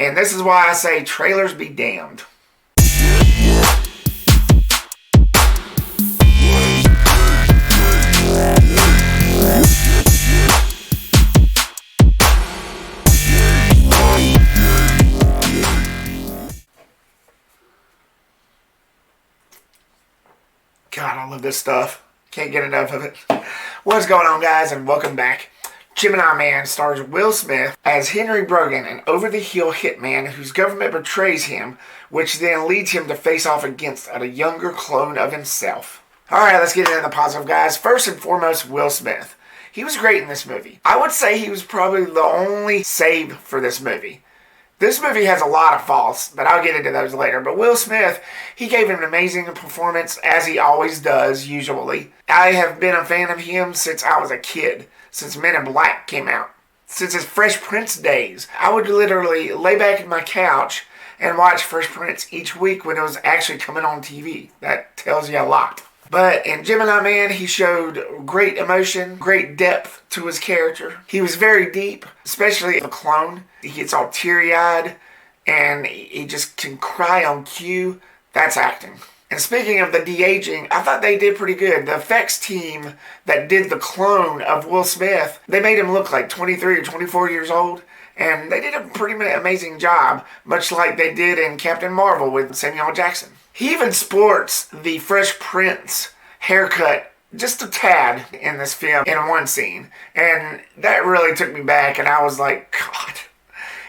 And this is why I say trailers be damned. God, I love this stuff. Can't get enough of it. What's going on, guys, and welcome back. Gemini Man stars Will Smith as Henry Brogan, an over-the-hill hitman whose government betrays him, which then leads him to face off against a younger clone of himself. Alright, let's get into the positive, guys. First and foremost, Will Smith. He was great in this movie. I would say he was probably the only save for this movie. This movie has a lot of faults, but I'll get into those later. But Will Smith, he gave an amazing performance, as he always does, usually. I have been a fan of him since I was a kid, since Men in Black came out. Since his Fresh Prince days. I would literally lay back in my couch and watch Fresh Prince each week when it was actually coming on TV. That tells you a lot. But in Gemini Man, he showed great emotion, great depth to his character. He was very deep, especially the clone. He gets all teary-eyed, and he just can cry on cue. That's acting. And speaking of the de-aging, I thought they did pretty good. The effects team that did the clone of Will Smith, they made him look like 23 or 24 years old. And they did a pretty amazing job, much like they did in Captain Marvel with Samuel Jackson. He even sports the Fresh Prince haircut just a tad in this film in one scene. And that really took me back, and I was like, God.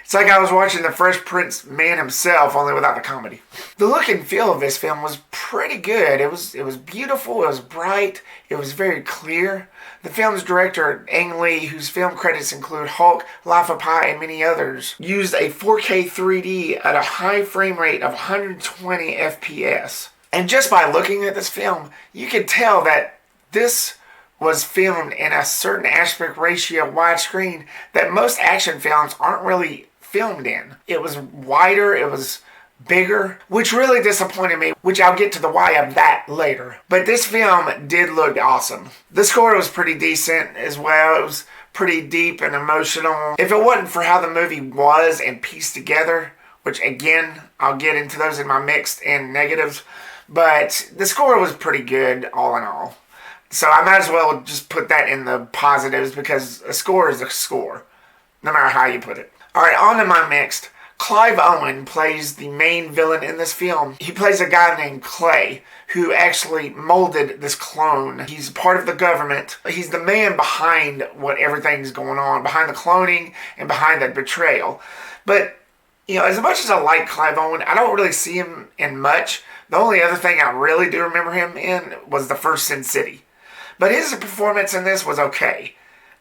It's like I was watching the Fresh Prince man himself, only without the comedy. The look and feel of this film was pretty good. It was beautiful, it was bright, it was very clear. The film's director, Ang Lee, whose film credits include Hulk, Life of Pi, and many others, used a 4K 3D at a high frame rate of 120 FPS. And just by looking at this film, you could tell that this was filmed in a certain aspect ratio widescreen that most action films aren't really filmed in. It was wider, it was bigger, which really disappointed me, which I'll get to the why of that later. But this film did look awesome. The score was pretty decent as well. It was pretty deep and emotional. If it wasn't for how the movie was and pieced together, which again, I'll get into those in my mixed and negatives, but the score was pretty good all in all. So I might as well just put that in the positives because a score is a score, no matter how you put it. Alright, on to my mixed. Clive Owen plays the main villain in this film. He plays a guy named Clay, who actually molded this clone. He's part of the government. He's the man behind what everything's going on, behind the cloning and behind the betrayal. But, you know, as much as I like Clive Owen, I don't really see him in much. The only other thing I really do remember him in was the first Sin City. But his performance in this was okay.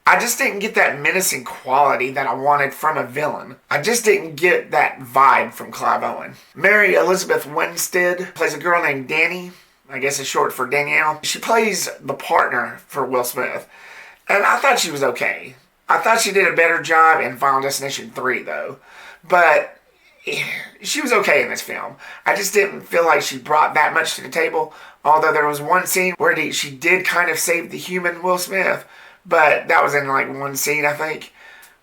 I just didn't get that menacing quality that I wanted from a villain. I just didn't get that vibe from Clive Owen. Mary Elizabeth Winstead plays a girl named Danny. I guess it's short for Danielle. She plays the partner for Will Smith. And I thought she was okay. I thought she did a better job in Final Destination 3, though. But she was okay in this film. I just didn't feel like she brought that much to the table. Although there was one scene where she did kind of save the human Will Smith. But that was in like one scene, I think.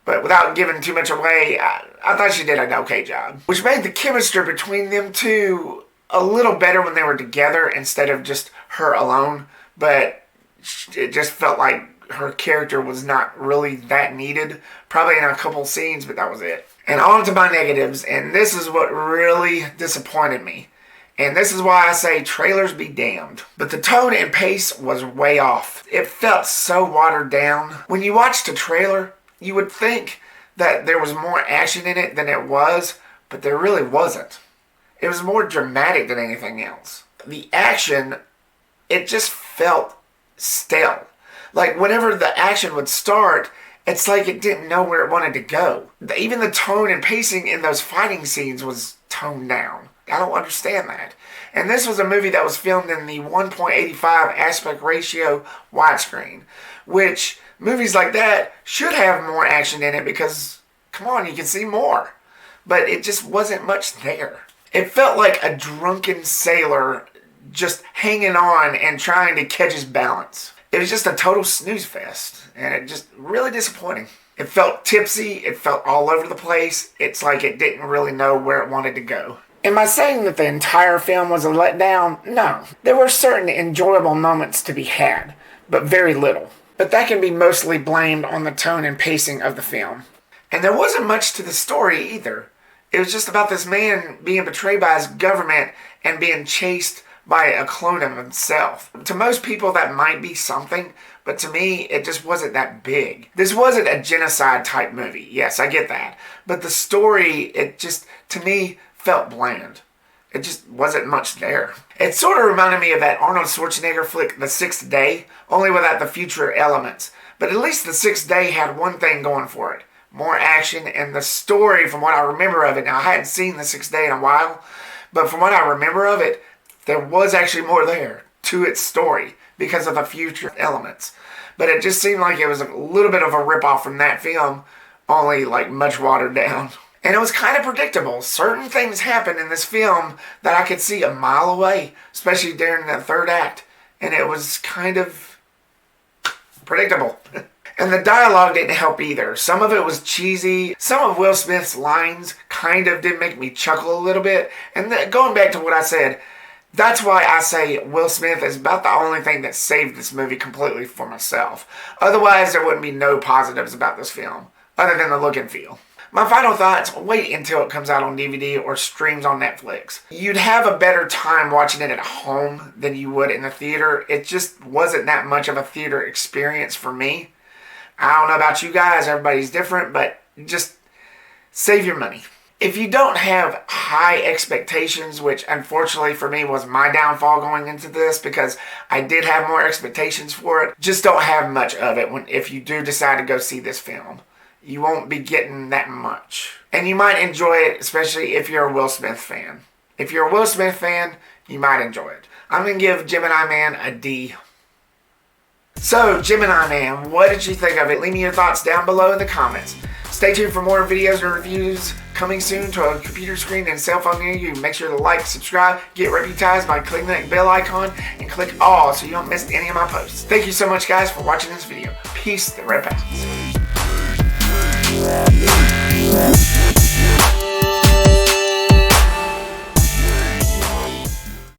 But without giving too much away, I thought she did an okay job. Which made the chemistry between them two a little better when they were together instead of just her alone. But it just felt like her character was not really that needed. Probably in a couple scenes, but that was it. And on to my negatives, and this is what really disappointed me. And this is why I say trailers be damned. But the tone and pace was way off. It felt so watered down. When you watch the trailer, you would think that there was more action in it than it was, but there really wasn't. It was more dramatic than anything else. The action, it just felt stale. Like whenever the action would start, it's like it didn't know where it wanted to go. Even the tone and pacing in those fighting scenes was toned down. I don't understand that. And this was a movie that was filmed in the 1.85 aspect ratio widescreen, which movies like that should have more action in it because, come on, you can see more. But it just wasn't much there. It felt like a drunken sailor just hanging on and trying to catch his balance. It was just a total snooze fest, and it just really disappointing. It felt tipsy. It felt all over the place. It's like it didn't really know where it wanted to go. Am I saying that the entire film was a letdown? No. There were certain enjoyable moments to be had, but very little. But that can be mostly blamed on the tone and pacing of the film. And there wasn't much to the story either. It was just about this man being betrayed by his government and being chased by a clone of himself. To most people that might be something, but to me it just wasn't that big. This wasn't a genocide type movie. Yes, I get that. But the story, it just, to me, felt bland. It just wasn't much there. It sort of reminded me of that Arnold Schwarzenegger flick, The Sixth Day, only without the future elements. But at least The Sixth Day had one thing going for it. More action, and the story, from what I remember of it, now I hadn't seen The Sixth Day in a while, but from what I remember of it, there was actually more there to its story because of the future elements. But it just seemed like it was a little bit of a ripoff from that film, only like much watered down. And it was kind of predictable. Certain things happened in this film that I could see a mile away, especially during the third act. And it was kind of predictable. And the dialogue didn't help either. Some of it was cheesy. Some of Will Smith's lines kind of did make me chuckle a little bit. And going back to what I said, that's why I say Will Smith is about the only thing that saved this movie completely for myself. Otherwise, there wouldn't be no positives about this film, other than the look and feel. My final thoughts, wait until it comes out on DVD or streams on Netflix. You'd have a better time watching it at home than you would in the theater. It just wasn't that much of a theater experience for me. I don't know about you guys, everybody's different, but just save your money. If you don't have high expectations, which unfortunately for me was my downfall going into this because I did have more expectations for it, just don't have much of it if you do decide to go see this film. You won't be getting that much. And you might enjoy it, especially if you're a Will Smith fan. If you're a Will Smith fan, you might enjoy it. I'm going to give Gemini Man a D. So, Gemini Man, what did you think of it? Leave me your thoughts down below in the comments. Stay tuned for more videos and reviews coming soon to a computer screen and cell phone near you. Make sure to like, subscribe, get reputized by clicking that bell icon, and click all so you don't miss any of my posts. Thank you so much, guys, for watching this video. Peace, the Red Pals.